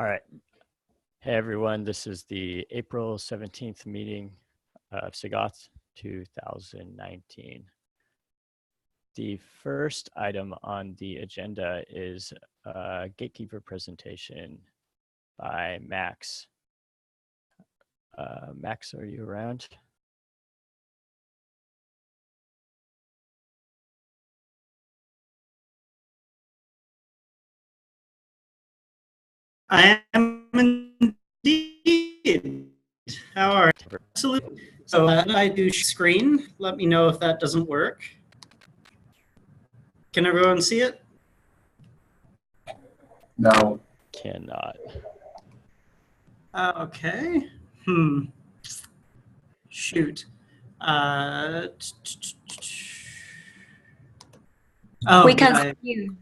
All right. Hey, everyone. This is the April 17th meeting of SIG Auth 2019. The first item on the agenda is a Gatekeeper presentation by Max. Max, are you around? I am indeed. How are you? Absolutely. So I do screen. Let me know if that doesn't work. Can everyone see it? No. Cannot. Okay. Shoot. We can see you.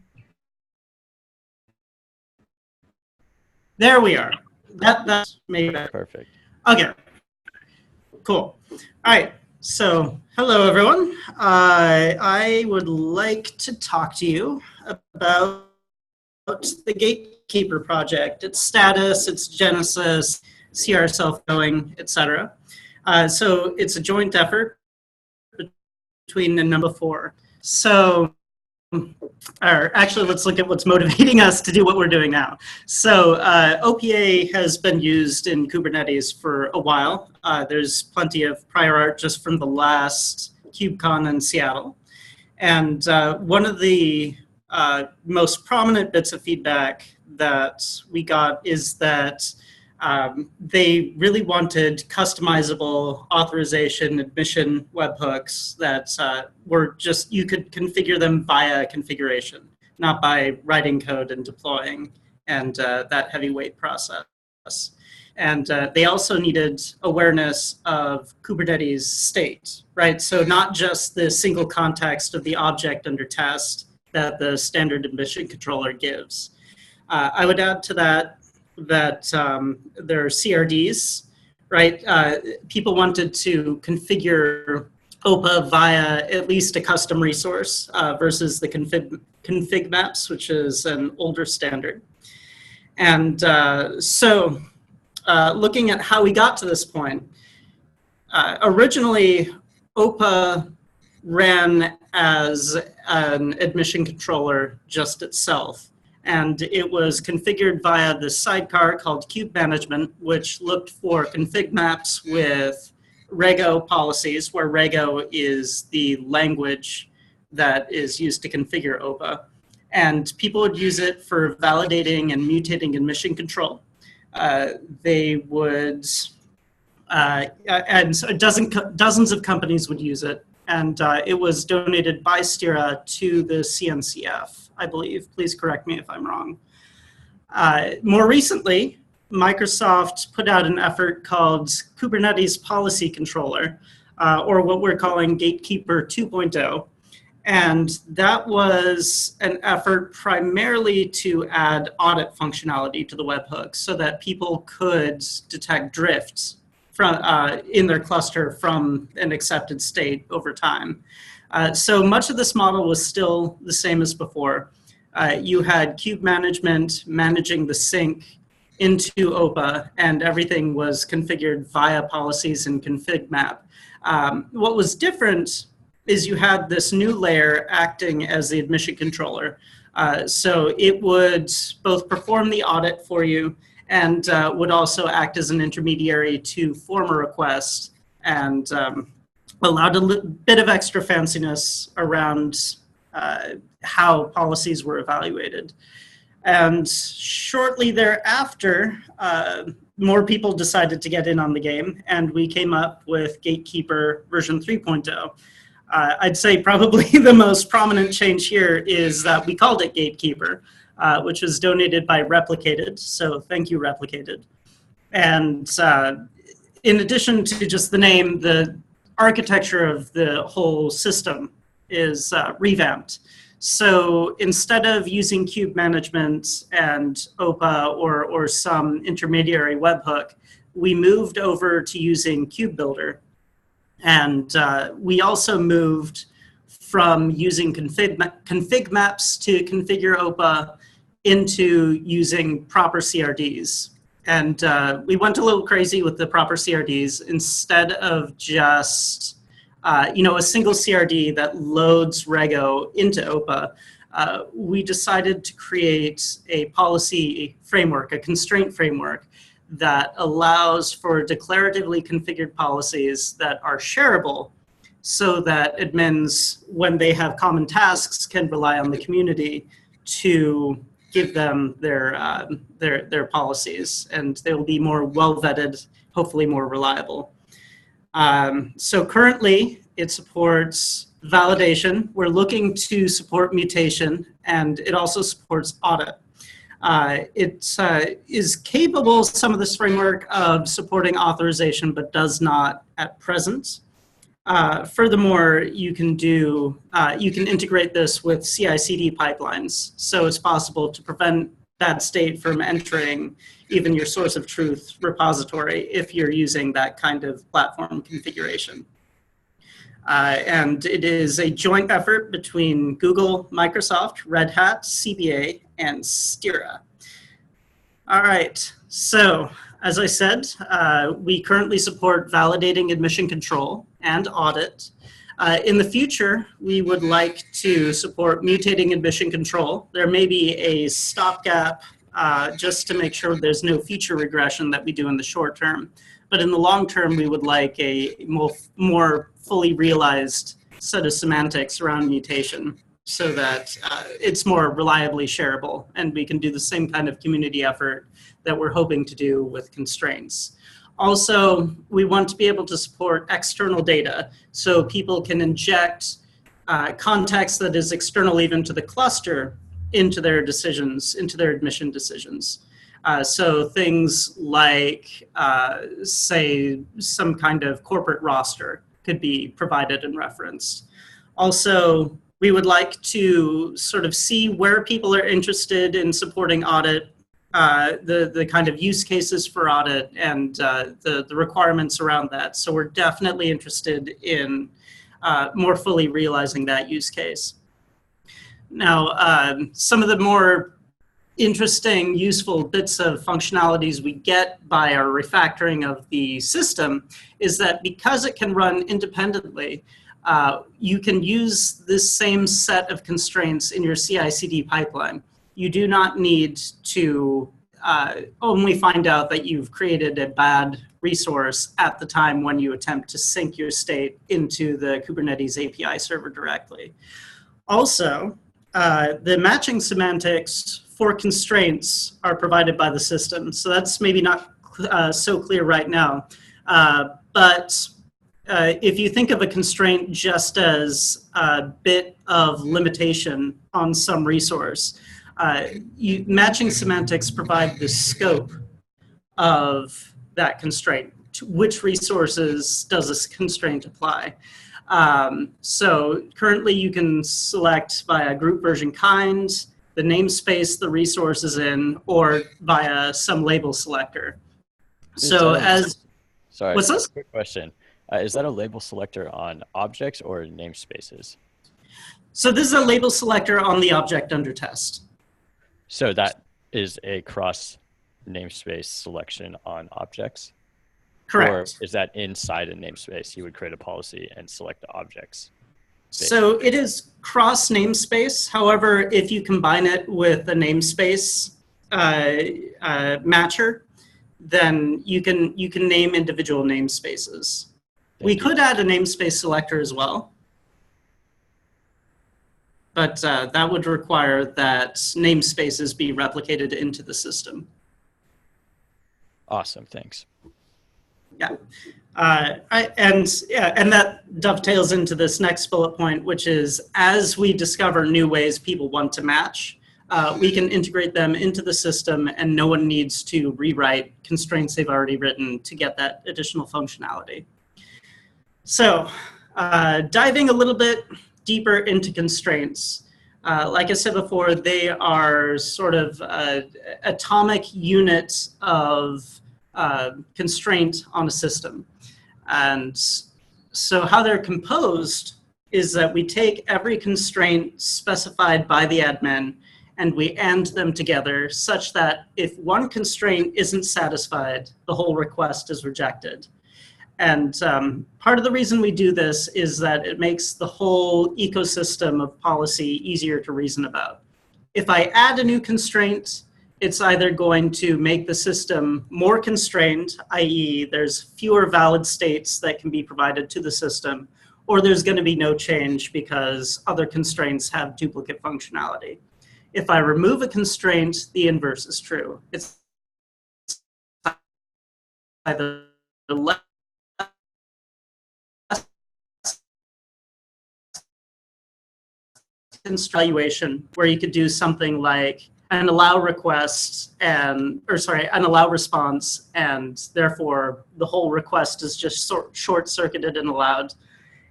There we are. That's maybe better. Perfect. Okay. Cool. All right. So, hello everyone. I would like to talk to you about the Gatekeeper project, its status, its genesis, see ourselves going, etc. So it's a joint effort between the number 4. So, or actually, let's look at what's motivating us to do what we're doing now. So OPA has been used in Kubernetes for a while. There's plenty of prior art just from the last KubeCon in Seattle. And one of the most prominent bits of feedback that we got is that they really wanted customizable authorization admission webhooks that were just, you could configure them via configuration, not by writing code and deploying and that heavyweight process. And they also needed awareness of Kubernetes state, right? So not just the single context of the object under test that the standard admission controller gives. I would add to that there are CRDs, right? People wanted to configure OPA via at least a custom resource versus the config maps, which is an older standard. And so looking at how we got to this point, originally OPA ran as an admission controller just itself. And it was configured via this sidecar called Kube Management, which looked for config maps with Rego policies, where Rego is the language that is used to configure OPA. And people would use it for validating and mutating admission control. They would, and so dozens of companies would use it. And it was donated by Stira to the CNCF, I believe. Please correct me if I'm wrong. More recently, Microsoft put out an effort called Kubernetes Policy Controller, or what we're calling Gatekeeper 2.0. And that was an effort primarily to add audit functionality to the webhooks so that people could detect drifts in their cluster from an accepted state over time. So much of this model was still the same as before. You had Kube Management managing the sync into OPA, and everything was configured via policies and config map. What was different is you had this new layer acting as the admission controller. So it would both perform the audit for you and would also act as an intermediary to form a request and allowed a bit of extra fanciness around how policies were evaluated. And shortly thereafter, more people decided to get in on the game, and we came up with Gatekeeper version 3.0. I'd say probably the most prominent change here is that we called it Gatekeeper, which was donated by Replicated. So thank you, Replicated. And in addition to just the name, the architecture of the whole system is revamped. So instead of using Kube Management and OPA or some intermediary webhook, we moved over to using Kube Builder. And we also moved from using config maps to configure OPA into using proper CRDs. And we went a little crazy with the proper CRDs. Instead of just a single CRD that loads Rego into OPA, we decided to create a policy framework, a constraint framework that allows for declaratively configured policies that are shareable, so that admins, when they have common tasks, can rely on the community to give them their policies, and they will be more well-vetted, hopefully more reliable. So currently, it supports validation. We're looking to support mutation, and it also supports audit. It is capable, some of this framework, of supporting authorization, but does not at present. Furthermore, you can integrate this with CI/CD pipelines, so it's possible to prevent bad state from entering even your source of truth repository if you're using that kind of platform configuration. And it is a joint effort between Google, Microsoft, Red Hat, CBA, and Stira. All right, so as I said, we currently support validating admission control and audit. In the future, we would like to support mutating admission control. There may be a stopgap just to make sure there's no feature regression that we do in the short term. But in the long term, we would like a more fully realized set of semantics around mutation, so that it's more reliably shareable, and we can do the same kind of community effort that we're hoping to do with constraints. Also, we want to be able to support external data, so people can inject context that is external even to the cluster into their decisions, into their admission decisions. So things like, say, some kind of corporate roster could be provided and referenced. Also, we would like to sort of see where people are interested in supporting audit, the kind of use cases for audit, and the requirements around that. So we're definitely interested in more fully realizing that use case. Now, some of the more interesting, useful bits of functionalities we get by our refactoring of the system is that because it can run independently, you can use this same set of constraints in your CI/CD pipeline. You do not need to only find out that you've created a bad resource at the time when you attempt to sync your state into the Kubernetes API server directly. Also, the matching semantics for constraints are provided by the system. So that's maybe not so clear right now. But if you think of a constraint just as a bit of limitation on some resource, matching semantics provide the scope of that constraint. To which resources does this constraint apply? So currently you can select via group version kind, the namespace the resource is in, or via some label selector. So sorry, what's this? Quick question. Is that a label selector on objects or namespaces? So this is a label selector on the object under test. So that is a cross namespace selection on objects? Correct. Or is that inside a namespace? You would create a policy and select the objects? So it is cross namespace. However, if you combine it with a namespace matcher, then you can name individual namespaces. We could add a namespace selector as well, but that would require that namespaces be replicated into the system. Awesome, thanks. Yeah. And that dovetails into this next bullet point, which is as we discover new ways people want to match, we can integrate them into the system, and no one needs to rewrite constraints they've already written to get that additional functionality. So diving a little bit deeper into constraints, like I said before, they are sort of atomic units of constraint on a system. And so how they're composed is that we take every constraint specified by the admin and we AND them together such that if one constraint isn't satisfied, the whole request is rejected. And part of the reason we do this is that it makes the whole ecosystem of policy easier to reason about. If I add a new constraint, it's either going to make the system more constrained, i.e. there's fewer valid states that can be provided to the system, or there's going to be no change because other constraints have duplicate functionality. If I remove a constraint, the inverse is true. It's either less evaluation, where you could do something like an allow request and, an allow response, and therefore the whole request is just short-circuited and allowed.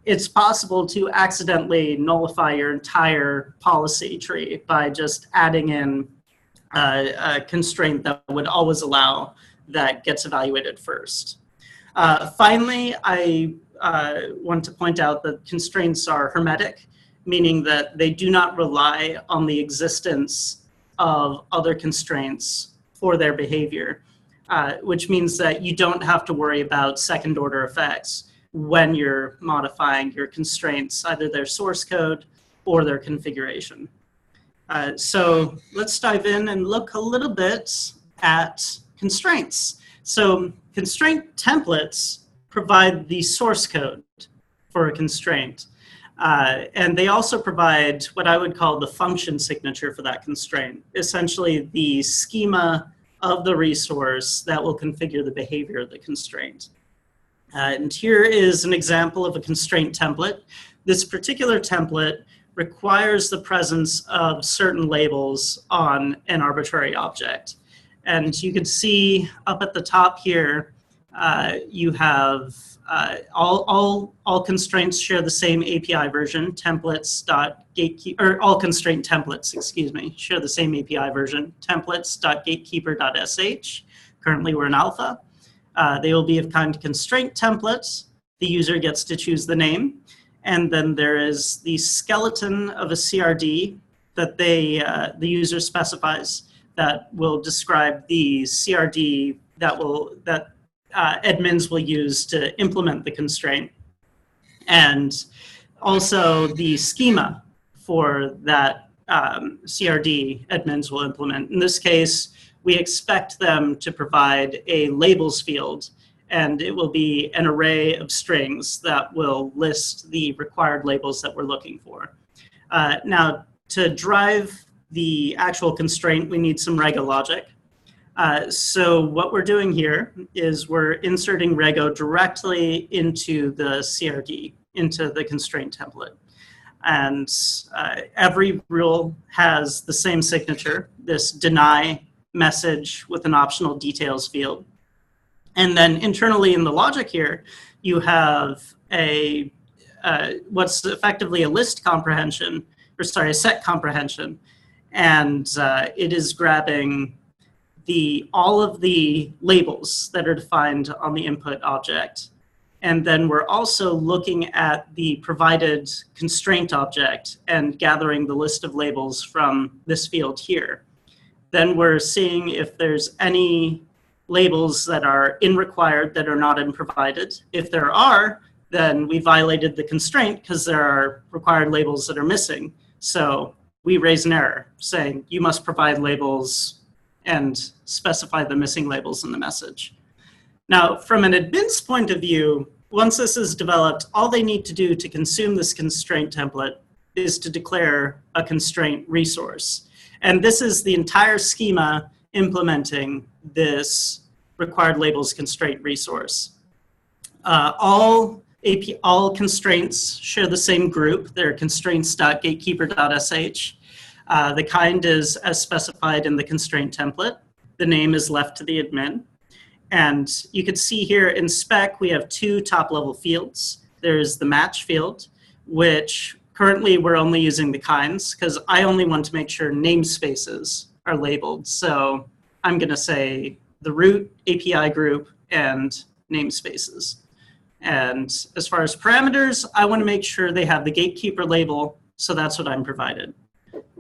It's possible to accidentally nullify your entire policy tree by just adding in a constraint that would always allow that gets evaluated first. Finally, I want to point out that constraints are hermetic, meaning that they do not rely on the existence of other constraints for their behavior, which means that you don't have to worry about second-order effects when you're modifying your constraints, either their source code or their configuration. So let's dive in and look a little bit at constraints. So constraint templates provide the source code for a constraint. And they also provide what I would call the function signature for that constraint, essentially the schema of the resource that will configure the behavior of the constraint. And here is an example of a constraint template. This particular template requires the presence of certain labels on an arbitrary object. And you can see up at the top here, you have all constraints share the same API version, templates.gatekeeper, or all constraint templates, excuse me, share the same API version, templates.gatekeeper.sh. Currently we're in alpha. They will be of kind constraint templates. The user gets to choose the name. And then there is the skeleton of a CRD that the user specifies that will describe the CRD that admins will use to implement the constraint. And also the schema for that CRD admins will implement. In this case, we expect them to provide a labels field, and it will be an array of strings that will list the required labels that we're looking for. Now, to drive the actual constraint, we need some Rego logic. So what we're doing here is we're inserting Rego directly into the CRD, into the constraint template. And every rule has the same signature, this deny message with an optional details field. And then internally in the logic here, you have a what's effectively a list comprehension, or sorry, a set comprehension. And it is grabbing all of the labels that are defined on the input object. And then we're also looking at the provided constraint object and gathering the list of labels from this field here. Then we're seeing if there's any labels that are in required that are not in provided. If there are, then we violated the constraint because there are required labels that are missing. So we raise an error saying you must provide labels and specify the missing labels in the message. Now, from an admin's point of view, once this is developed, all they need to do to consume this constraint template is to declare a constraint resource. And this is the entire schema implementing this required labels constraint resource. All constraints share the same group. They're constraints.gatekeeper.sh. The kind is as specified in the constraint template. The name is left to the admin. And you can see here in spec, we have two top-level fields. There's the match field, which currently we're only using the kinds because I only want to make sure namespaces are labeled. So I'm going to say the root API group and namespaces. And as far as parameters, I want to make sure they have the gatekeeper label. So that's what I'm provided.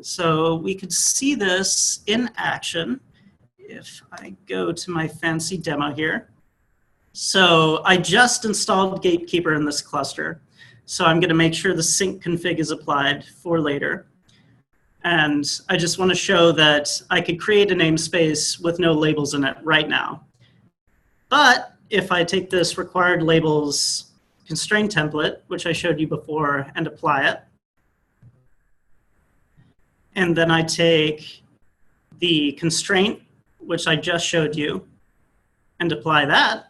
So we could see this in action if I go to my fancy demo here. So I just installed Gatekeeper in this cluster. So I'm going to make sure the sync config is applied for later. And I just want to show that I could create a namespace with no labels in it right now. But if I take this required labels constraint template, which I showed you before, and apply it, and then I take the constraint, which I just showed you, and apply that,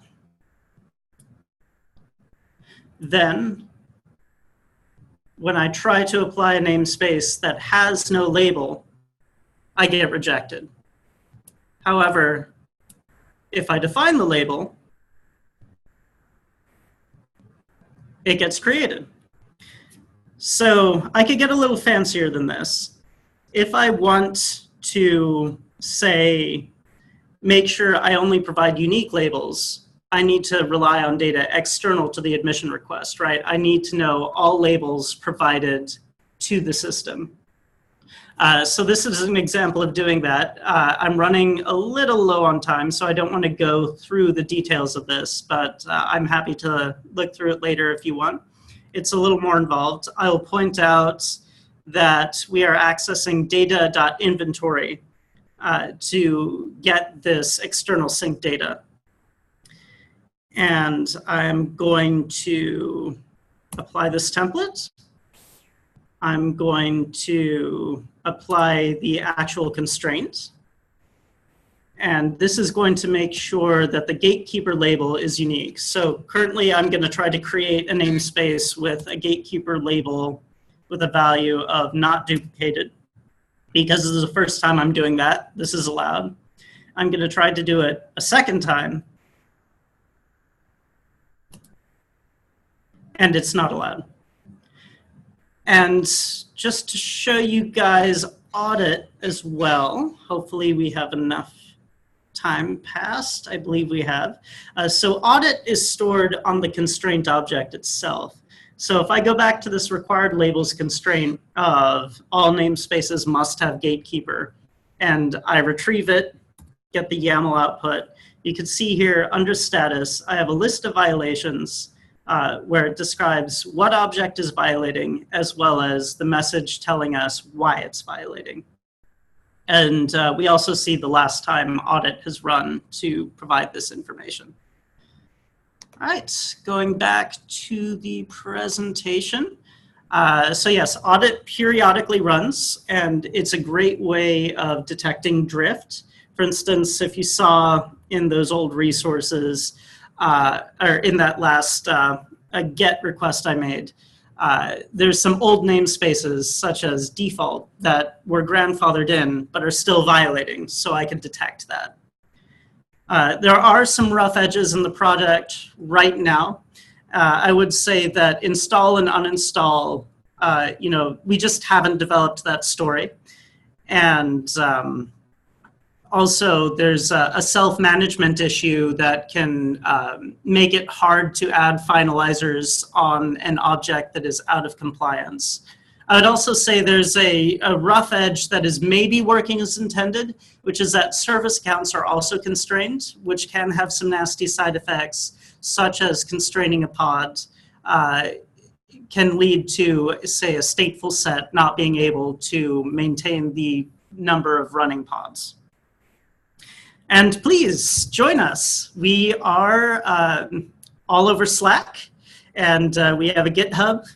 then when I try to apply a namespace that has no label, I get rejected. However, if I define the label, it gets created. So I could get a little fancier than this. If I want to, say, make sure I only provide unique labels, I need to rely on data external to the admission request, right? I need to know all labels provided to the system. So this is an example of doing that. I'm running a little low on time, so I don't want to go through the details of this, but I'm happy to look through it later if you want. It's a little more involved. I'll point out that we are accessing data.inventory to get this external sync data. And I'm going to apply this template. I'm going to apply the actual constraint. And this is going to make sure that the gatekeeper label is unique. So currently I'm going to try to create a namespace with a gatekeeper label with a value of not duplicated. Because this is the first time I'm doing that, this is allowed. I'm going to try to do it a second time. And it's not allowed. And just to show you guys audit as well, hopefully we have enough time passed. I believe we have. So audit is stored on the constraint object itself. So if I go back to this required labels constraint of all namespaces must have gatekeeper, and I retrieve it, get the YAML output, you can see here under status, I have a list of violations where it describes what object is violating, as well as the message telling us why it's violating. And we also see the last time audit has run to provide this information. All right, going back to the presentation. So yes, audit periodically runs, and it's a great way of detecting drift. For instance, if you saw in those old resources, or in that last a GET request I made, there's some old namespaces such as default that were grandfathered in but are still violating, so I could detect that. There are some rough edges in the project right now. I would say that install and uninstall, we just haven't developed that story. And also, there's a self-management issue that can make it hard to add finalizers on an object that is out of compliance. I would also say there's a rough edge that is maybe working as intended, which is that service accounts are also constrained, which can have some nasty side effects, such as constraining a pod can lead to, say, a stateful set not being able to maintain the number of running pods. And please join us. We are all over Slack, and we have a GitHub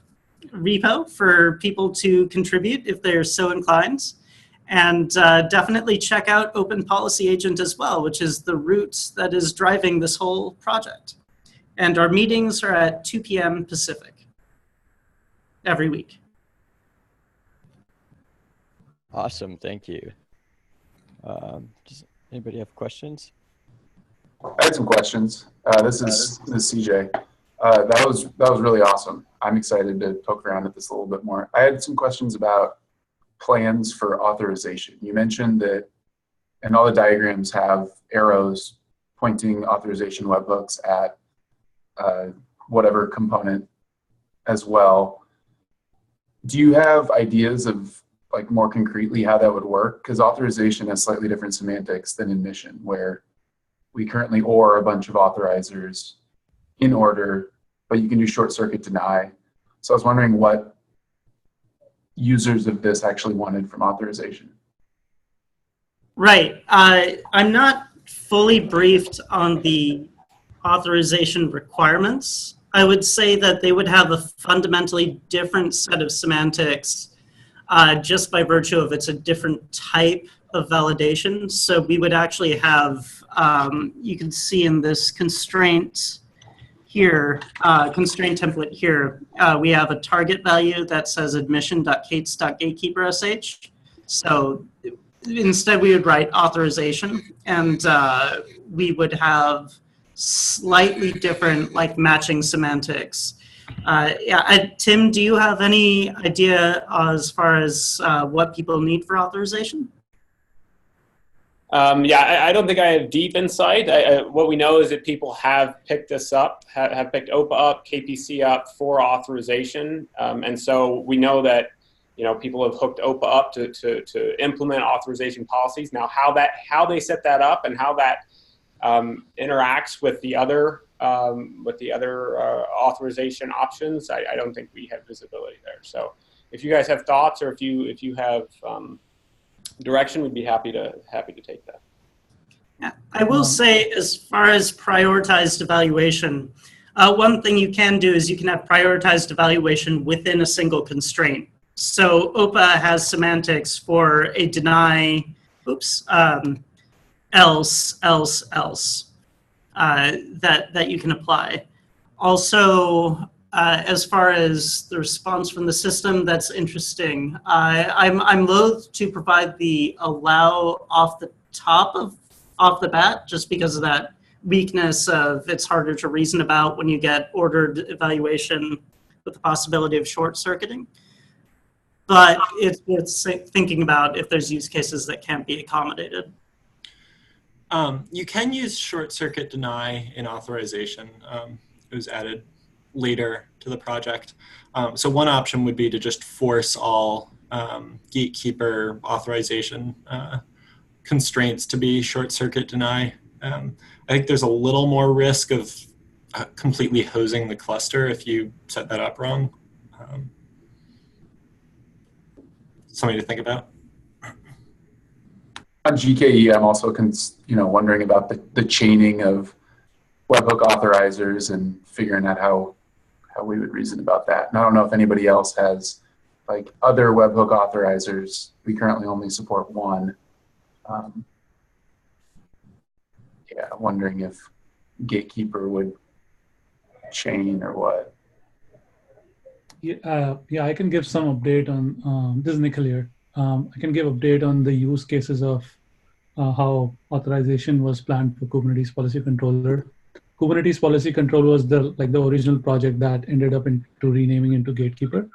repo for people to contribute if they're so inclined. And definitely check out Open Policy Agent as well, which is the root that is driving this whole project. And our meetings are at 2 p.m. Pacific every week. Awesome, thank you. Does anybody have questions? I had some questions. This is CJ. That was really awesome. I'm excited to poke around at this a little bit more. I had some questions about plans for authorization. You mentioned that, and all the diagrams have arrows pointing authorization webhooks at whatever component as well. Do you have ideas of like more concretely how that would work? Because authorization has slightly different semantics than admission, where we currently OR a bunch of authorizers in order, but you can do short circuit deny. So I was wondering what users of this actually wanted from authorization. Right. I'm not fully briefed on the authorization requirements. I would say that they would have a fundamentally different set of semantics just by virtue of it's a different type of validation. So we would actually have, you can see in this constraint here, constraint template here, we have a target value that says admission.cates.gatekeeper.sh. So instead we would write authorization, and we would have slightly different like matching semantics. Tim, do you have any idea as far as what people need for authorization? Yeah, I don't think I have deep insight. What we know is that people have picked this up, have picked OPA up, KPC up for authorization. And so we know that, you know, people have hooked OPA up to implement authorization policies. Now, how they set that up and how that interacts with the other authorization options, I don't think we have visibility there. So if you guys have thoughts, or if you have direction, we'd be happy to take that. Yeah, I will say, as far as prioritized evaluation, one thing you can do is you can have prioritized evaluation within a single constraint. So OPA has semantics for a deny, else that you can apply. Also, as far as the response from the system, that's interesting. I'm loath to provide the allow off the bat, just because of that weakness of it's harder to reason about when you get ordered evaluation with the possibility of short circuiting. But it's worth thinking about if there's use cases that can't be accommodated. You can use short circuit deny in authorization. It was added later to the project. So one option would be to just force all gatekeeper authorization constraints to be short circuit deny. I think there's a little more risk of completely hosing the cluster if you set that up wrong. Something to think about. On GKE, I'm also wondering about the chaining of webhook authorizers and figuring out how we would reason about that. And I don't know if anybody else has like other webhook authorizers. We currently only support one. Yeah, wondering if Gatekeeper would chain or what. Yeah, I can give some update on, this is Nikhil here. I can give update on the use cases of how authorization was planned for Kubernetes Policy Controller. Kubernetes Policy Control was the original project that ended up into renaming into Gatekeeper.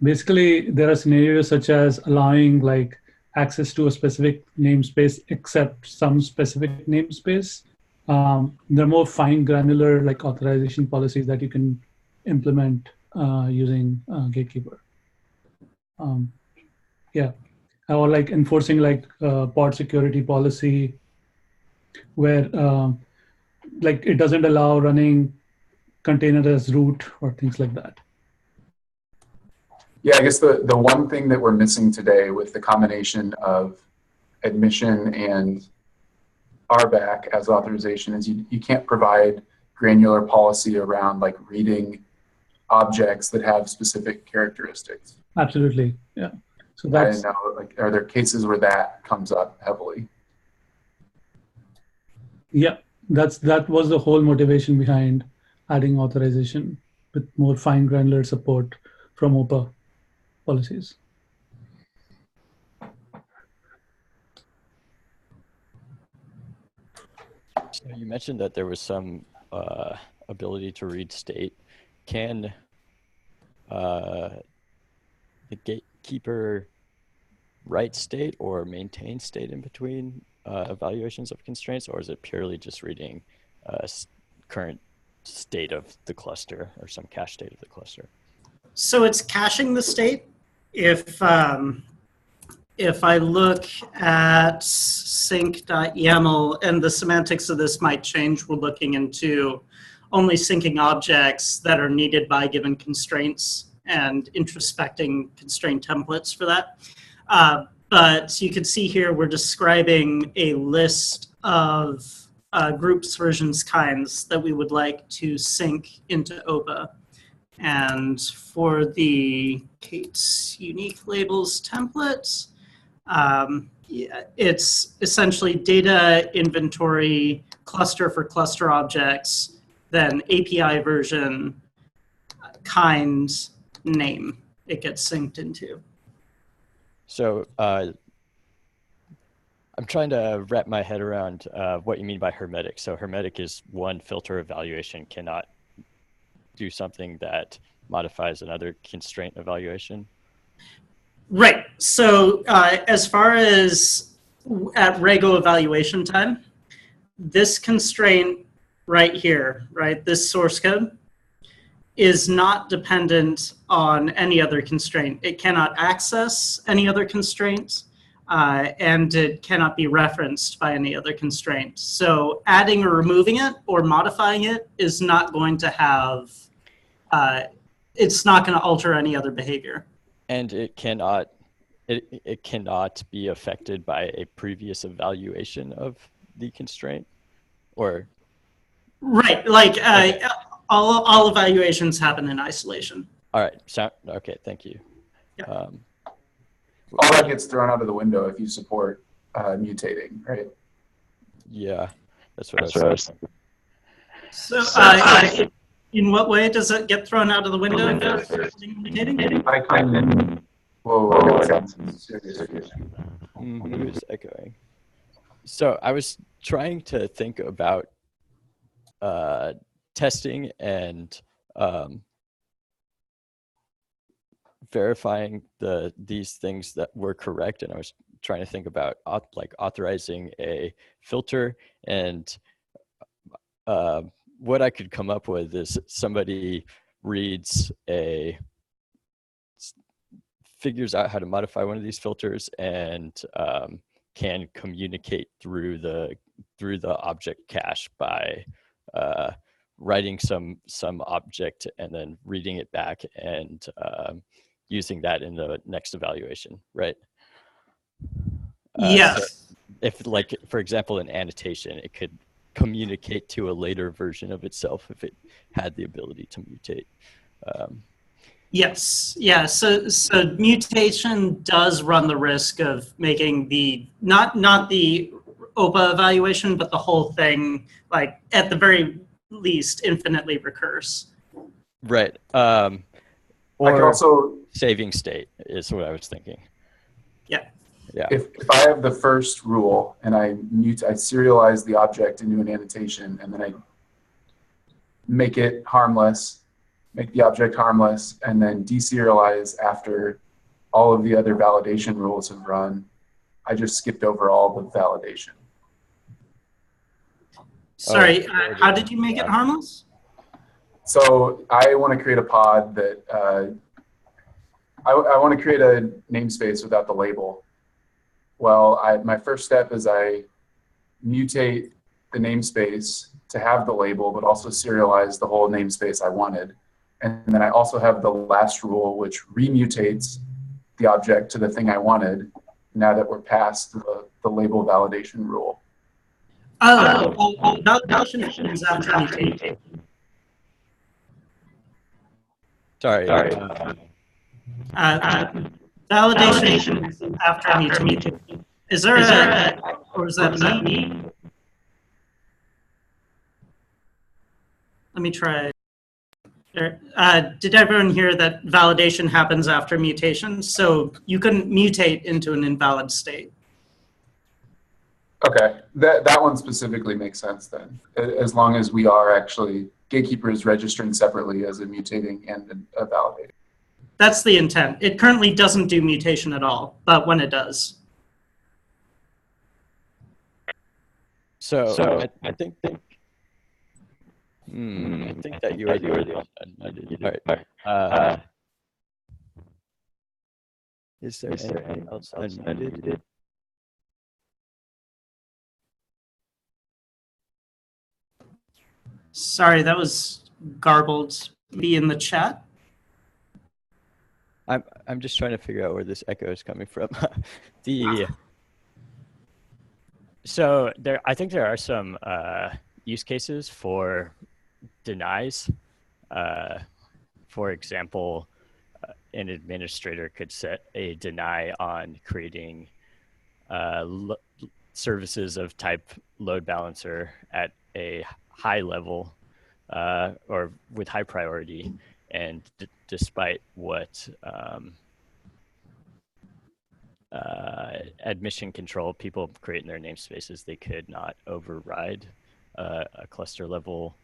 Basically, there are scenarios such as allowing like access to a specific namespace except some specific namespace. There are more fine granular like authorization policies that you can implement using Gatekeeper. Yeah, or like enforcing like pod security policy where like it doesn't allow running container as root or things like that. Yeah, I guess the one thing that we're missing today with the combination of admission and RBAC as authorization is you can't provide granular policy around like reading objects that have specific characteristics. Absolutely, yeah. So that's, I know, like, are there cases where that comes up heavily? yeah, that was the whole motivation behind adding authorization with more fine granular support from OPA policies. So you mentioned that there was some ability to read state. Can the gatekeeper write state or maintain state in between evaluations of constraints, or is it purely just reading current state of the cluster or some cache state of the cluster? So it's caching the state. If I look at sync.yaml, and the semantics of this might change, we're looking into only syncing objects that are needed by given constraints and introspecting constraint templates for that. But you can see here we're describing a list of groups, versions, kinds that we would like to sync into OPA. And for the Kate's unique labels templates, it's essentially data inventory, cluster for cluster objects, then API version, kind, name it gets synced into. So I'm trying to wrap my head around what you mean by hermetic. So hermetic is one filter evaluation cannot do something that modifies another constraint evaluation. Right. So as far as at Rego evaluation time, this constraint right here, right, this source code, is not dependent on any other constraint. It cannot access any other constraints, and it cannot be referenced by any other constraint. So adding or removing it or modifying it is not going to have, it's not going to alter any other behavior. And it cannot be affected by a previous evaluation of the constraint, or? Right, like okay. all evaluations happen in isolation. All right, okay, thank you. Yeah. All that gets thrown out of the window if you support mutating, right? Yeah, that's what I was thinking. So in what way does it get thrown out of the window? Mutating? I can. Whoa. Who is echoing? So I was trying to think about testing and verifying these things that were correct, and I was trying to think about like authorizing a filter, and what I could come up with is somebody figures out how to modify one of these filters and can communicate through the object cache by writing some object and then reading it back and using that in the next evaluation, right? Yes. So if, like, for example, an annotation, it could communicate to a later version of itself if it had the ability to mutate. Yes, yeah. So mutation does run the risk of making the not the OPA evaluation, but the whole thing, like at the very least, infinitely recurse. Right. Or also saving state is what I was thinking. Yeah. Yeah. If I have the first rule and I serialize the object into an annotation, and then I make it harmless, make the object harmless, and then deserialize after all of the other validation rules have run, I just skipped over all the validation. Sorry, how did you make it harmless? So I want to create a pod that, I want to create a namespace without the label. Well, my first step is I mutate the namespace to have the label, but also serialize the whole namespace I wanted. And then I also have the last rule, which remutates the object to the thing I wanted, now that we're past the label validation rule. Validation is after mutation. Sorry. Validation is after mutation. Is there a, or is that me? Let me try. Did everyone hear that validation happens after mutation? So you couldn't mutate into an invalid state. Okay, that one specifically makes sense then, as long as we are actually, Gatekeeper is registering separately as a mutating and a validating. That's the intent. It currently doesn't do mutation at all, but when it does. So I think that you are the only one. All right. Is there anything else unmuted? Sorry, that was garbled. Be in the chat. I'm just trying to figure out where this echo is coming from. So I think there are some use cases for denies. For example, an administrator could set a deny on creating services of type load balancer at a high level or with high priority, and despite what admission control people create in their namespaces, they could not override a cluster level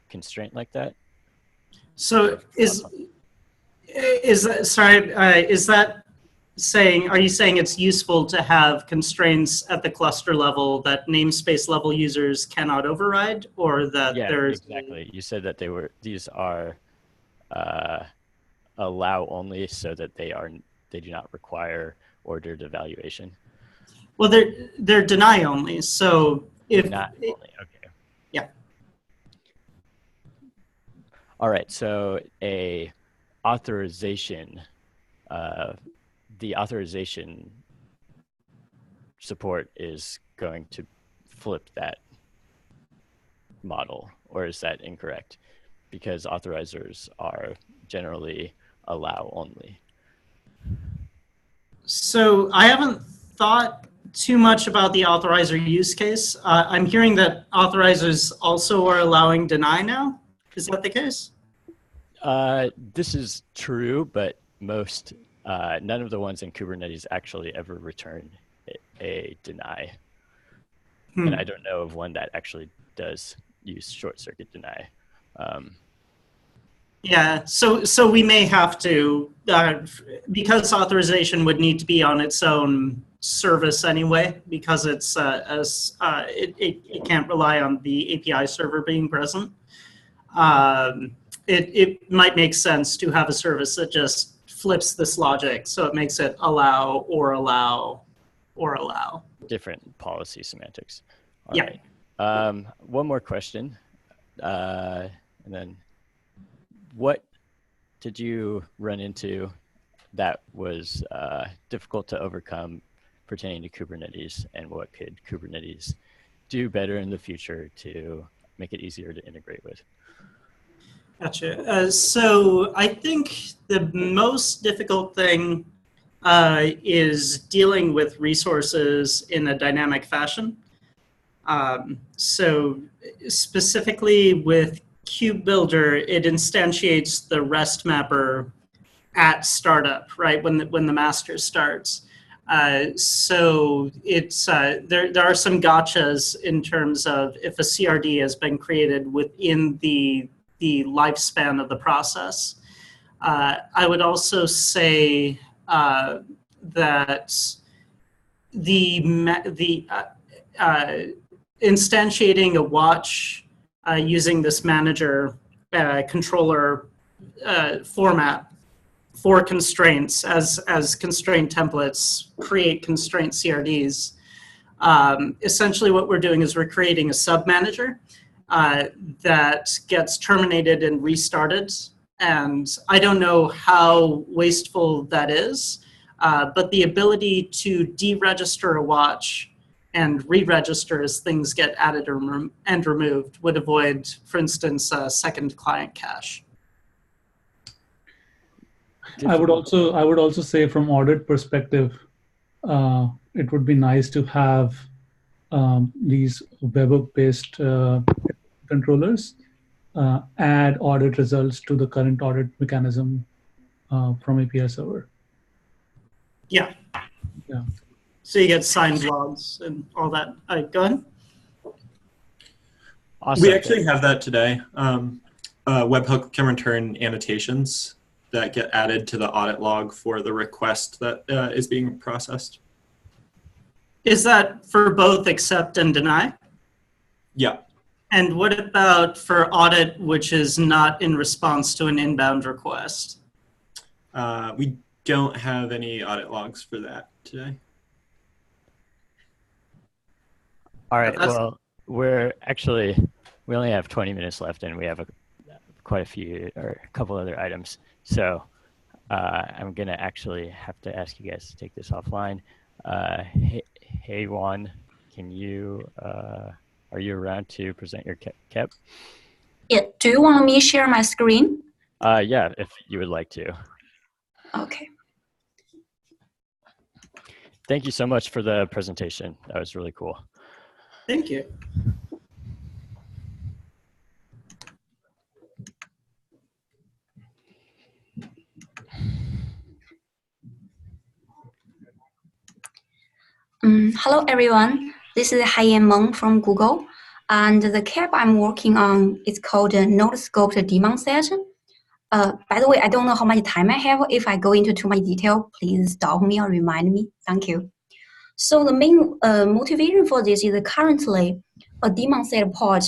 constraint like that. So is that, sorry, is that saying, are you saying it's useful to have constraints at the cluster level that namespace level users cannot override, or that there's... Exactly. You said that these are allow only, so that they do not require ordered evaluation. Well, they're deny only. So if not only, okay. Yeah. All right. So a authorization, the authorization support is going to flip that model, or is that incorrect? Because authorizers are generally allow only. So I haven't thought too much about the authorizer use case. I'm hearing that authorizers also are allowing deny now. Is that the case? This is true, but most, none of the ones in Kubernetes actually ever return a deny. And I don't know of one that actually does use short circuit deny. Yeah, so we may have to, because authorization would need to be on its own service anyway, because it's it can't rely on the API server being present. It might make sense to have a service that just flips this logic, so it makes it allow or allow or allow. Different policy semantics. All yeah. Right. One more question, and then what did you run into that was difficult to overcome pertaining to Kubernetes, and what could Kubernetes do better in the future to make it easier to integrate with? Gotcha. So I think the most difficult thing is dealing with resources in a dynamic fashion. So specifically with KubeBuilder, it instantiates the REST mapper at startup, right, when the master starts. So it's there are some gotchas in terms of if a CRD has been created within the lifespan of the process. I would also say that the instantiating a watch using this manager controller format for constraints as constraint templates create constraint CRDs. Essentially what we're doing is we're creating a sub-manager that gets terminated and restarted. And I don't know how wasteful that is, but the ability to deregister a watch and re-register as things get added and removed would avoid, for instance, second client cache. I would also say from audit perspective, it would be nice to have these web-based controllers add audit results to the current audit mechanism from API server. Yeah. Yeah. So you get signed logs and all that. Go ahead. Awesome. We actually have that today. Webhook can return annotations that get added to the audit log for the request that is being processed. Is that for both accept and deny? Yeah. And what about for audit, which is not in response to an inbound request? We don't have any audit logs for that today. All right. Well, we only have 20 minutes left, and we have quite a few or a couple other items. So I'm gonna actually have to ask you guys to take this offline. Hey Juan, can you are you around to present your KEP? Yeah. Do you want me to share my screen? Yeah, if you would like to. Okay. Thank you so much for the presentation. That was really cool. Thank you. Hello, everyone. This is Haiyan Meng from Google. And the KEP I'm working on is called Noscoped demand set. By the way, I don't know how much time I have. If I go into too much detail, please stop me or remind me. Thank you. So the main motivation for this is currently a demand set pod,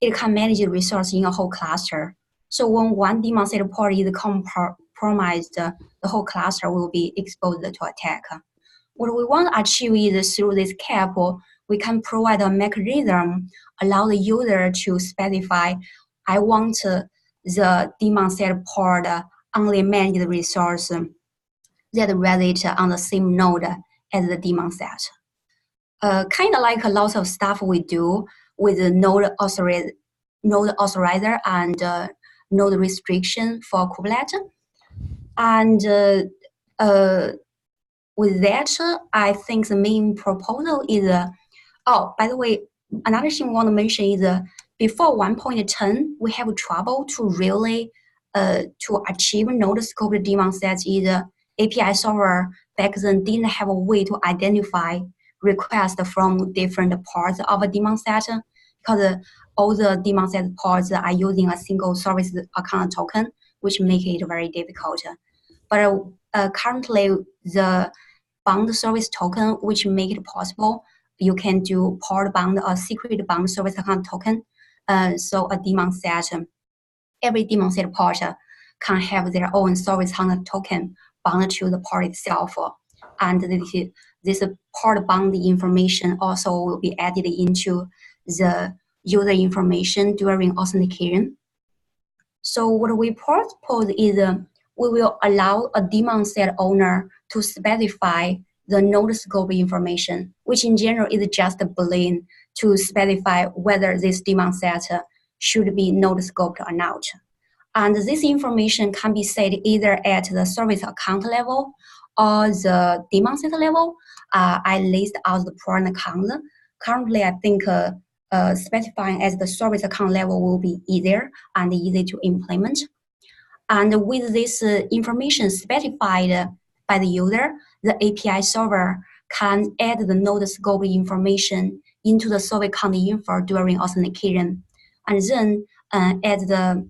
it can manage the resource in a whole cluster. So when one demand set pod is compromised, the whole cluster will be exposed to attack. What we want to achieve is through this KEP, we can provide a mechanism, allow the user to specify, I want the demand set pod only manage the resource that reside on the same node as the demand set. Kind of like a lot of stuff we do with the node authorizer and node restriction for Kubernetes. And with that, I think the main proposal is, oh, by the way, another thing I want to mention is before 1.10, we have trouble to really to achieve Noscoped demand sets is API server back then didn't have a way to identify requests from different parts of a demand set because all the demand set parts are using a single service account token, which make it very difficult. But currently, the bound service token, which make it possible, you can do port bound or secret bound service account token. So a demand set, every demand set port can have their own service account token bound to the port itself. And this port bound information also will be added into the user information during authentication. So what we propose is we will allow a demand set owner to specify the node scope information, which in general is just a Boolean to specify whether this demand set should be node scoped or not. And this information can be set either at the service account level or the demand set level. I list out the pro and cons. Currently, I think specifying as the service account level will be easier and easy to implement. And with this information specified by the user, the API server can add the node scope information into the service account info during authentication, and then at the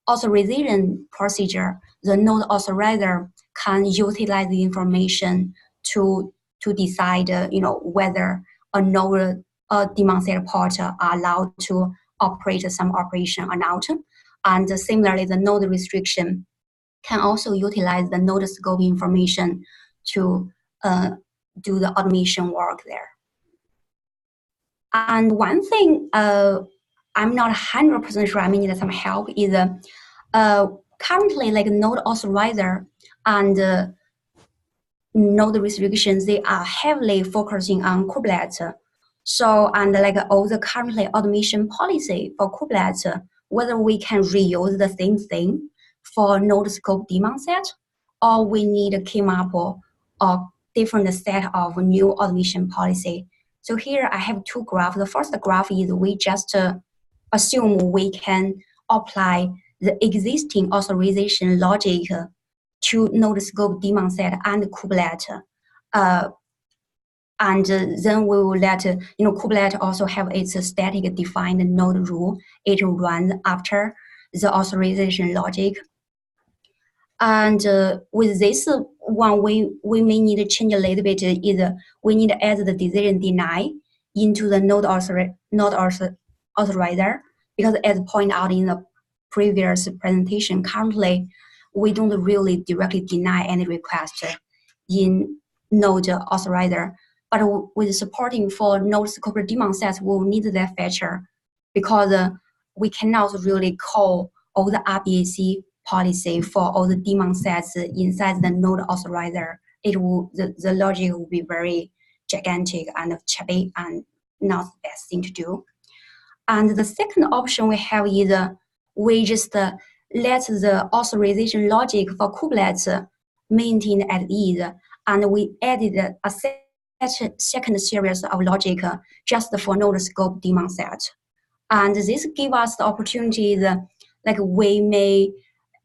authorization procedure, the node authorizer can utilize the information to decide, whether a node demand set port are allowed to operate some operation or not. And similarly, the node restriction can also utilize the node scope information to do the automation work there. And one thing I'm not 100% sure, I need some help, is currently like node authorizer and node restrictions, they are heavily focusing on Kubernetes. So, and like all the currently automation policy for Kubernetes, whether we can reuse the same thing for node scope demand set, or we need to come up a different set of new automation policy. So here I have two graphs. The first graph is we just assume we can apply the existing authorization logic to node scope demand set and Kubernetes. And then we will let, Kubernetes also have its static defined node rule. It runs after the authorization logic. And with this one, we may need to change a little bit. Either we need to add the decision deny into the node authorizer, because as pointed out in the previous presentation, currently we don't really directly deny any request in node authorizer. But with supporting for Noscoped daemon sets, we'll need that feature because we cannot really call all the RBAC policy for all the daemon sets inside the node authorizer. The logic will be very gigantic and chubby and not the best thing to do. And the second option we have is we just let the authorization logic for Kubernetes maintain at ease, and we added a second series of logic just for Noscoped daemon set. And this gives us the opportunity that like we may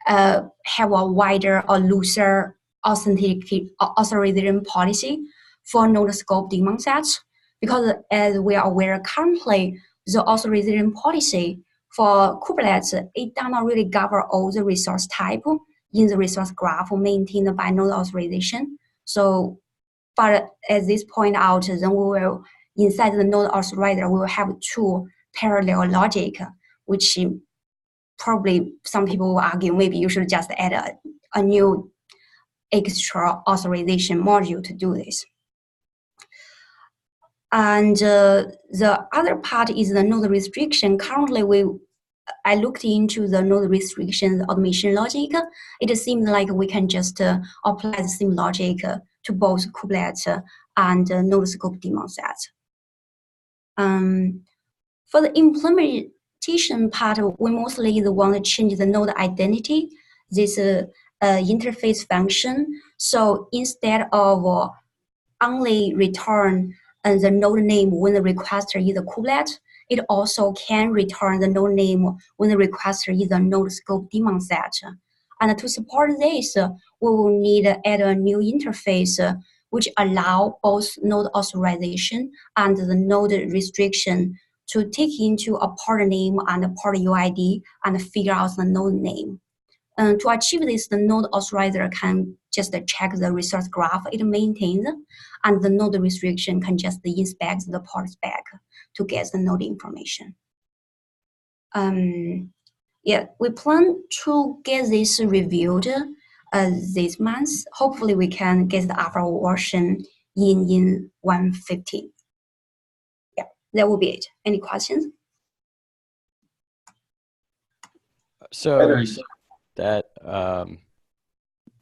have a wider or looser authorization policy for Noscoped daemon sets, because as we are aware currently, the authorization policy for Kubernetes, it does not really cover all the resource type in the resource graph maintained by node authorization. So, but at this point out, then we will, inside the node authorizer, we will have two parallel logic, which probably some people will argue maybe you should just add a new extra authorization module to do this. And the other part is the node restriction. Currently, I looked into the node restriction automation logic. It seems like we can just apply the same logic to both Kubernetes and Noscoped daemon sets. For the implementation part, we mostly want to change the node identity, this interface function. So instead of only return the node name when the requester is a kubelet, it also can return the node name when the requester is a Noscoped daemon set. And to support this, we will need to add a new interface which allow both node authorization and the node restriction to take into a port name and a port UID and figure out the node name. To achieve this, the node authorizer can just check the resource graph it maintains, and the node restriction can just inspect the port spec to get the node information. Yeah, we plan to get this reviewed this month. Hopefully, we can get the alpha version in 1.15. Yeah, that will be it. Any questions? So you said that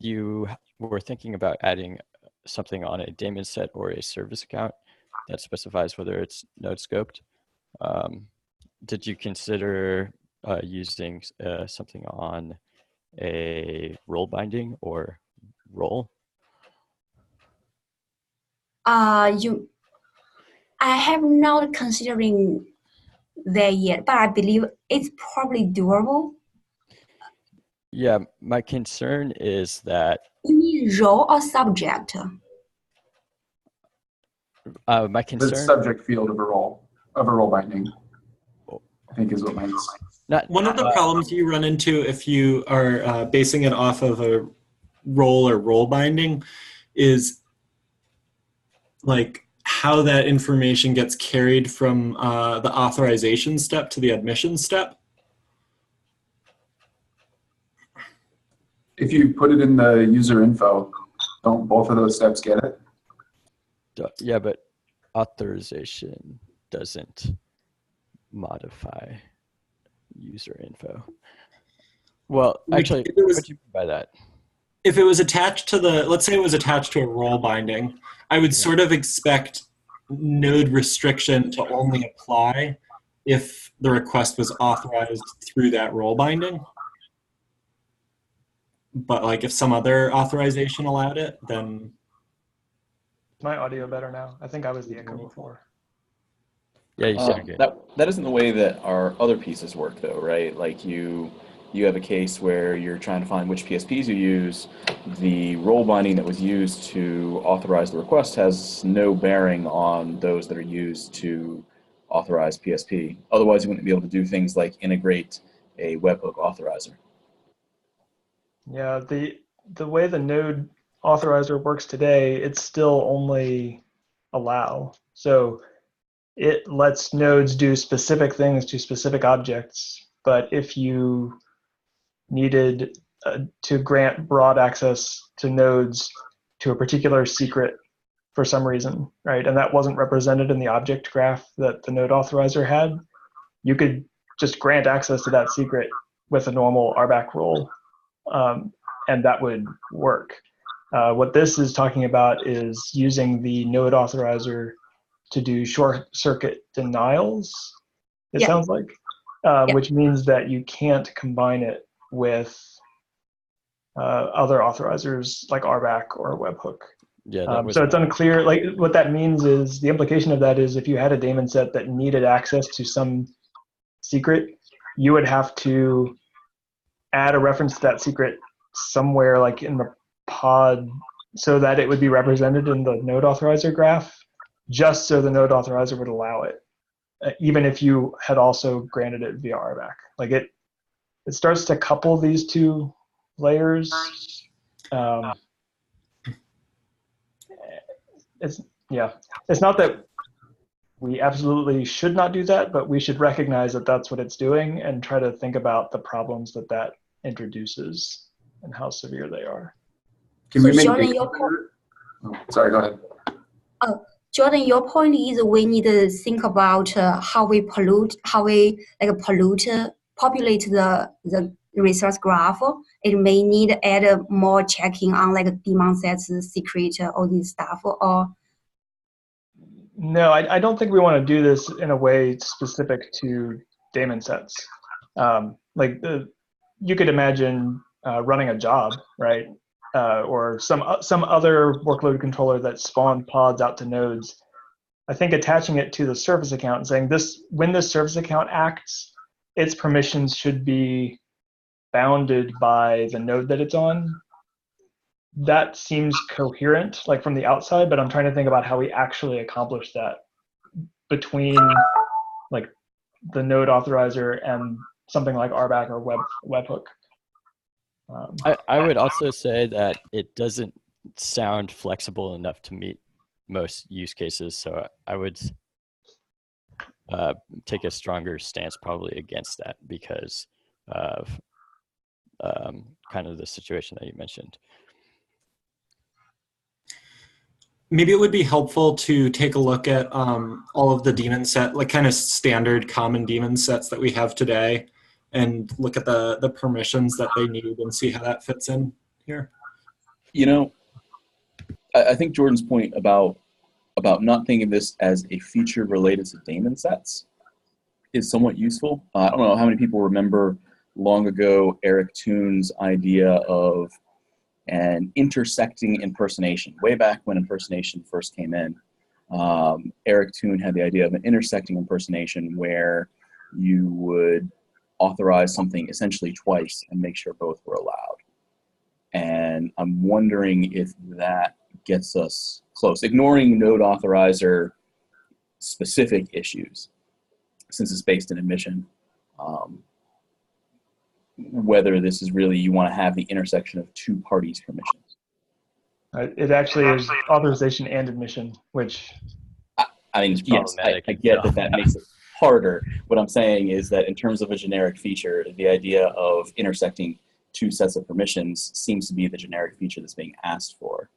you were thinking about adding something on a daemon set or a service account that specifies whether it's node-scoped. Did you consider using something on a role binding or role? I have not considering that yet, but I believe it's probably doable. Yeah, my concern is that You mean role or subject? my The concern. subject field of a role binding, I think is what might. One of the problems you run into if you are basing it off of a role or role binding is like how that information gets carried from the authorization step to the admission step. If you put it in the user info, don't both of those steps get it? Yeah, but authorization doesn't modify user info. Well, actually, what do you mean by that? If it was attached to the, let's say it was attached to a role binding, I would sort of expect node restriction to only apply if the request was authorized through that role binding. But like if some other authorization allowed it, then. Is my audio better now? I think I was the echo before. Yeah, you sound good. That isn't the way that our other pieces work, though, right? Like you have a case where you're trying to find which PSPs you use. The role binding that was used to authorize the request has no bearing on those that are used to authorize PSP. Otherwise, you wouldn't be able to do things like integrate a webhook authorizer. Yeah, the way the node authorizer works today, it's still only allow. So it lets nodes do specific things to specific objects. But if you needed to grant broad access to nodes to a particular secret for some reason, right? And that wasn't represented in the object graph that the node authorizer had. You could just grant access to that secret with a normal RBAC rule, and that would work. What this is talking about is using the node authorizer to do short circuit denials, it sounds like, which means that you can't combine it with other authorizers like RBAC or webhook. Yeah, so it's unclear. Like what that means is the implication of that is if you had a daemon set that needed access to some secret, you would have to add a reference to that secret somewhere like in the pod so that it would be represented in the node authorizer graph, just so the node authorizer would allow it, even if you had also granted it via RBAC. Like it starts to couple these two layers. It's not that we absolutely should not do that, but we should recognize that that's what it's doing and try to think about the problems that that introduces and how severe they are. Can So we make Jordan, sorry, go ahead. Jordan, your point is we need to think about how we populate the resource graph. It may need to add more checking on like daemon sets, secret, all this stuff, or no, I don't think we want to do this in a way specific to daemon sets. You could imagine running a job, right? Or some other workload controller that spawned pods out to nodes. I think attaching it to the service account and saying when this service account acts, its permissions should be bounded by the node that it's on. That seems coherent, like from the outside, but I'm trying to think about how we actually accomplish that between like the node authorizer and something like RBAC or webhook. I would also say that it doesn't sound flexible enough to meet most use cases, so I would take a stronger stance probably against that because of kind of the situation that you mentioned. Maybe it would be helpful to take a look at all of the daemon set, like kind of standard common daemon sets that we have today, and look at the permissions that they need and see how that fits in here. You know, I think Jordan's point about not thinking of this as a feature related to daemon sets is somewhat useful. I don't know how many people remember long ago Eric Toon's idea of an intersecting impersonation. Way back when impersonation first came in, Eric Toon had the idea of an intersecting impersonation where you would authorize something essentially twice and make sure both were allowed. And I'm wondering if that gets us close, ignoring node authorizer specific issues, since it's based in admission. Whether this is really, you want to have the intersection of two parties' permissions. It actually is authorization and admission, which... I mean, yes, I get that makes it harder. What I'm saying is that in terms of a generic feature, the idea of intersecting two sets of permissions seems to be the generic feature that's being asked for.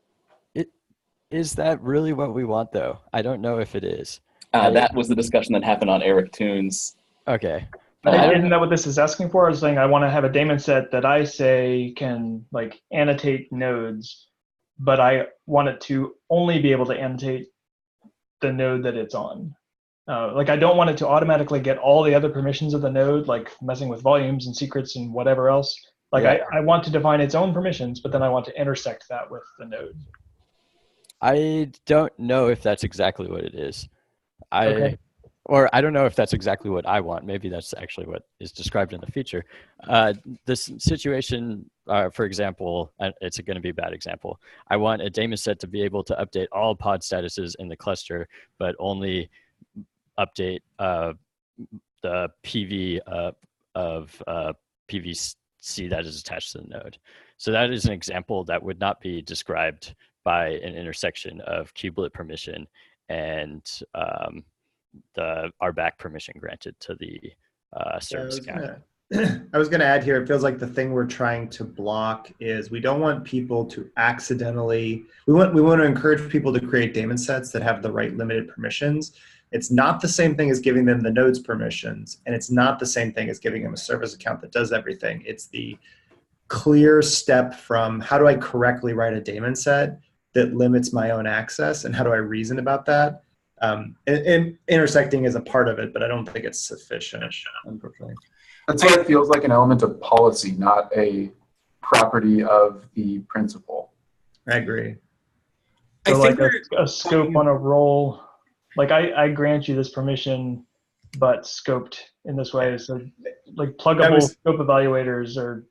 Is that really what we want, though? I don't know if it is. That was the discussion that happened on Eric Toon's. Okay. Isn't that what this is asking for? Is saying I want to have a daemon set that I say can like annotate nodes, but I want it to only be able to annotate the node that it's on. Like I don't want it to automatically get all the other permissions of the node, like messing with volumes and secrets and whatever else. Like yeah. I want to define its own permissions, but then I want to intersect that with the node. I don't know if that's exactly what it is. Or I don't know if that's exactly what I want. Maybe that's actually what is described in the feature. This situation, for example, it's going to be a bad example. I want a daemon set to be able to update all pod statuses in the cluster, but only update the PV of PVC that is attached to the node. So that is an example that would not be described by an intersection of kubelet permission and the RBAC permission granted to the service account. I was going to add here, it feels like the thing we're trying to block is we don't want people to accidentally, we want to encourage people to create daemon sets that have the right limited permissions. It's not the same thing as giving them the nodes permissions, and it's not the same thing as giving them a service account that does everything. It's the clear step from how do I correctly write a daemon set that limits my own access, and how do I reason about that? And intersecting is a part of it, but I don't think it's sufficient, unfortunately. That's why it feels like an element of policy, not a property of the principle. I agree. So like a scope on a role, like I grant you this permission, but scoped in this way. So like pluggable scope evaluators or.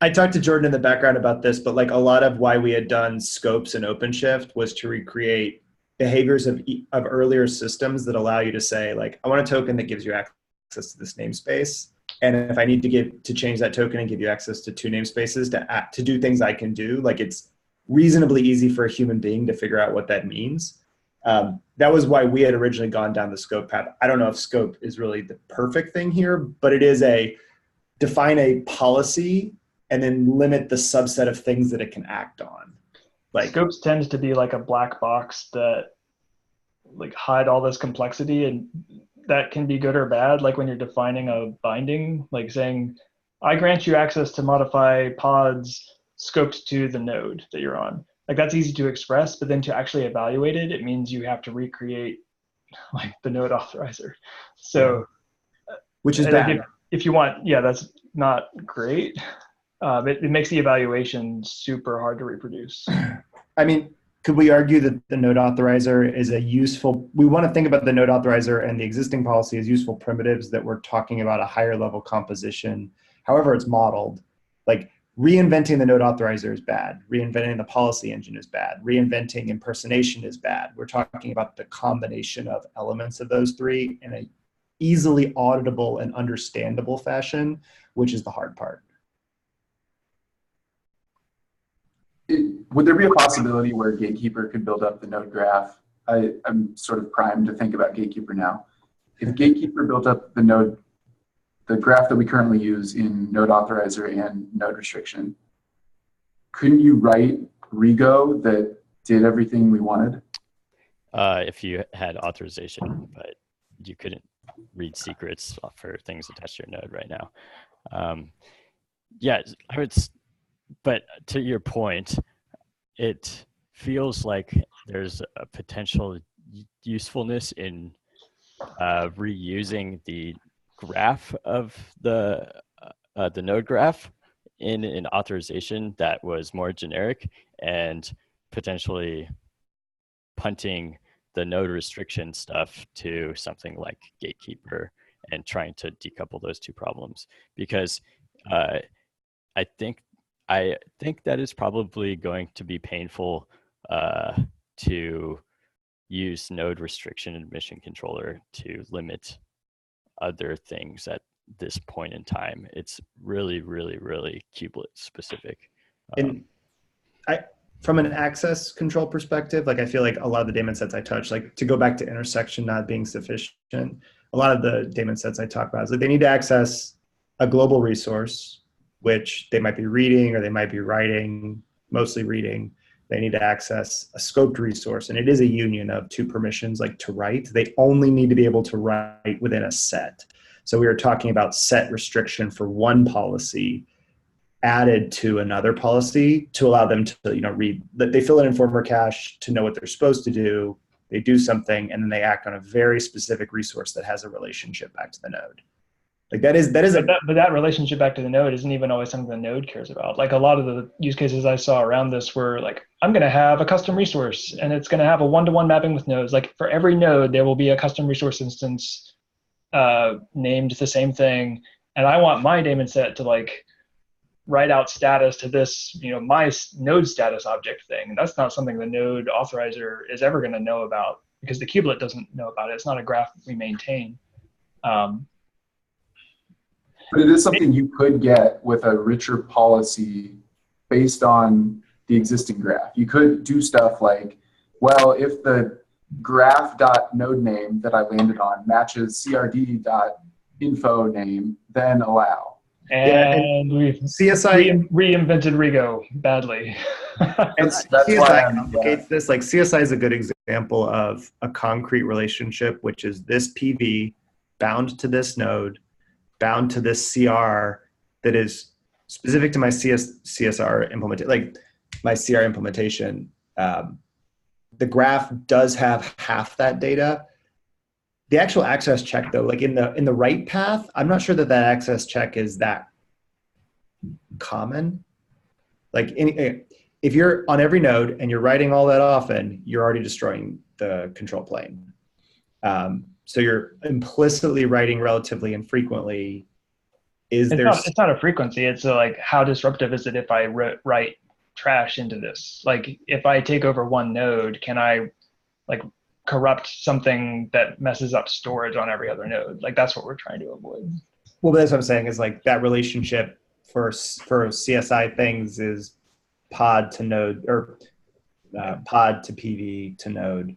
I talked to Jordan in the background about this, but like a lot of why we had done scopes in OpenShift was to recreate behaviors of earlier systems that allow you to say, like, I want a token that gives you access to this namespace. And if I need to change that token and give you access to 2 namespaces to do things I can do, like it's reasonably easy for a human being to figure out what that means. That was why we had originally gone down the scope path. I don't know if scope is really the perfect thing here, but it is define a policy and then limit the subset of things that it can act on. Like scopes tends to be like a black box that like hide all this complexity, and that can be good or bad. Like when you're defining a binding, like saying, I grant you access to modify pods scoped to the node that you're on. Like that's easy to express, but then to actually evaluate it, it means you have to recreate like the node authorizer. So, which is bad. If you want, yeah, that's not great. It makes the evaluation super hard to reproduce. I mean, could we argue that the node authorizer is we want to think about the node authorizer and the existing policy as useful primitives that we're talking about a higher level composition, however it's modeled. Like reinventing the node authorizer is bad. Reinventing the policy engine is bad. Reinventing impersonation is bad. We're talking about the combination of elements of those 3 in a easily auditable and understandable fashion, which is the hard part. Would there be a possibility where Gatekeeper could build up the node graph? I'm sort of primed to think about Gatekeeper now. If Gatekeeper built up the graph that we currently use in node authorizer and node restriction, couldn't you write Rego that did everything we wanted? If you had authorization, but you couldn't read secrets for things attached to your node right now. Yeah, but to your point, it feels like there's a potential usefulness in reusing the graph of the node graph in an authorization that was more generic, and potentially punting the node restriction stuff to something like Gatekeeper and trying to decouple those 2 problems. Because I think that is probably going to be painful to use node restriction admission controller to limit other things at this point in time. It's really, really, really kubelet specific. And from an access control perspective, like I feel like a lot of the daemon sets I touch, like to go back to intersection not being sufficient, a lot of the daemon sets I talk about is like they need to access a global resource, which they might be reading or they might be writing, mostly reading. They need to access a scoped resource, and it is a union of 2 permissions, like to write. They only need to be able to write within a set. So we were talking about set restriction for one policy added to another policy to allow them to read. They fill in informer cache to know what they're supposed to do. They do something, and then they act on a very specific resource that has a relationship back to the node. Like but that relationship back to the node isn't even always something the node cares about. Like a lot of the use cases I saw around this were like, I'm going to have a custom resource and it's going to have a 1-to-1 mapping with nodes. Like for every node, there will be a custom resource instance named the same thing. And I want my daemon set to like write out status to this, my node status object thing. That's not something the node authorizer is ever going to know about because the kubelet doesn't know about it. It's not a graph we maintain. But it is something you could get with a richer policy based on the existing graph. You could do stuff like, well, if the graph.node name that I landed on matches crd.info name, then allow. And we've CSI reinvented Rego badly. That's CSI why complicates this. Like CSI is a good example of a concrete relationship, which is this PV bound to this node, bound to this CR that is specific to my CSR implementation, like my CR implementation. The graph does have half that data. The actual access check, though, like in the write path, I'm not sure that access check is that common. Like if you're on every node and you're writing all that often, you're already destroying the control plane. So you're implicitly writing relatively infrequently. It's not a frequency. It's like, how disruptive is it if I write trash into this? Like, if I take over one node, can I like corrupt something that messes up storage on every other node? Like, that's what we're trying to avoid. Well, that's what I'm saying is like that relationship for CSI things is pod to node or pod to PV to node.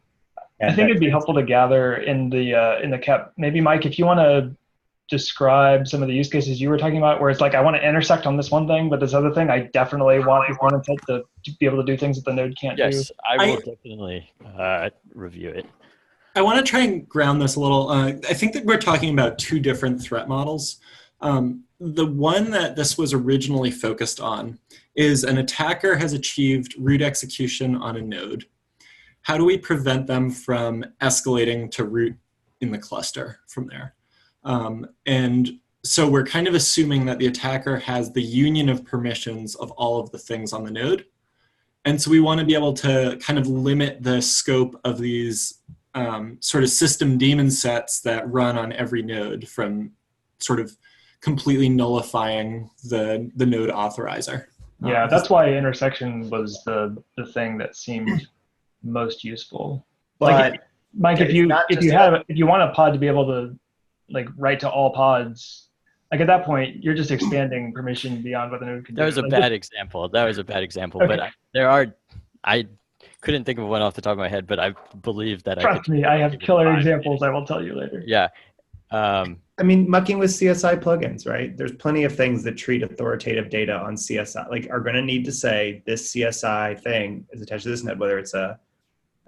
And I think it'd be helpful to gather in the CAP. Maybe Mike, if you want to describe some of the use cases you were talking about, where it's like, I want to intersect on this one thing, but this other thing, I definitely want this one intent to be able to do things that the node can't do. Yes, I will definitely review it. I want to try and ground this a little. I think that we're talking about two different threat models. The one that this was originally focused on is an attacker has achieved root execution on a node. How do we prevent them from escalating to root in the cluster from there? And so we're kind of assuming that the attacker has the union of permissions of all of the things on the node. And so we want to be able to kind of limit the scope of these sort of system daemon sets that run on every node from sort of completely nullifying the node authorizer. Yeah, that's why intersection was the thing that seemed most useful. Like, Mike, if you want a pod to be able to like write to all pods, like at that point you're just expanding permission beyond what the node can do. That was a bad example. That was a bad example. Okay. But I couldn't think of one off the top of my head, but I believe that Trust me, I have killer examples I will tell you later. Yeah. I mean, mucking with CSI plugins, right? There's plenty of things that treat authoritative data on CSI, like are going to need to say this CSI thing is attached to this node, whether it's a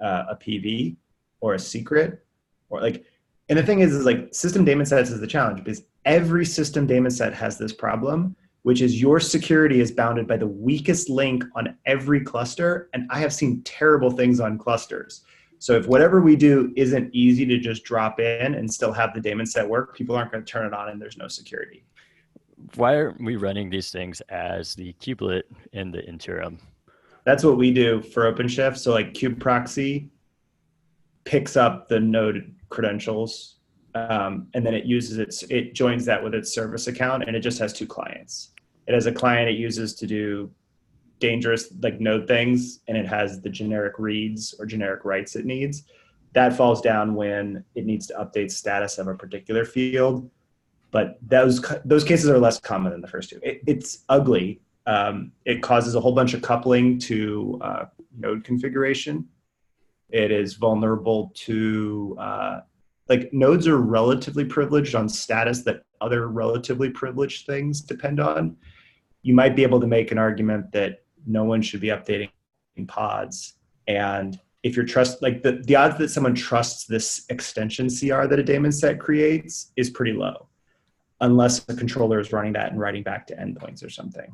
PV or a secret or like, and the thing is like system daemon sets is the challenge because every system daemon set has this problem, which is your security is bounded by the weakest link on every cluster. And I have seen terrible things on clusters. So if whatever we do isn't easy to just drop in and still have the daemon set work, people aren't going to turn it on and there's no security. Why are we running these things as the kubelet in the interim? That's what we do for OpenShift. So like kubeproxy picks up the node credentials and then it joins that with its service account and it just has two clients. It has a client it uses to do dangerous like node things and it has the generic reads or generic writes it needs. That falls down when it needs to update status of a particular field. But those cases are less common than the first two. It's ugly. It causes a whole bunch of coupling to node configuration. It is vulnerable to, like nodes are relatively privileged on status that other relatively privileged things depend on. You might be able to make an argument that no one should be updating pods. And if you're like the odds that someone trusts this extension CR that a daemon set creates is pretty low, unless the controller is running that and writing back to endpoints or something.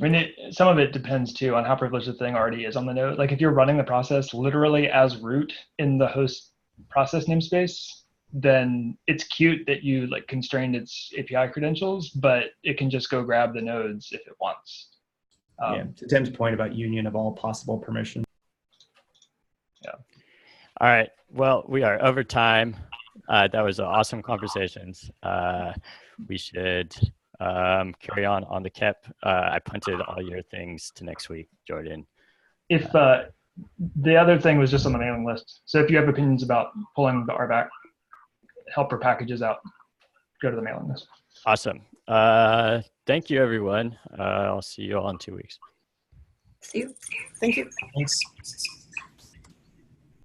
I mean, some of it depends too on how privileged the thing already is on the node. Like if you're running the process literally as root in the host process namespace, then it's cute that you like constrained its API credentials, but it can just go grab the nodes if it wants. Yeah, to Tim's point about union of all possible permissions. Yeah. All right. Well, we are over time. That was an awesome conversations. We should carry on the KEP. I punted all your things to next week, Jordan. If the other thing was just on the mailing list. So if you have opinions about pulling the RBAC helper packages out, go to the mailing list. Awesome. Thank you, everyone. I'll see you all in 2 weeks. See you. Thank you. Thanks.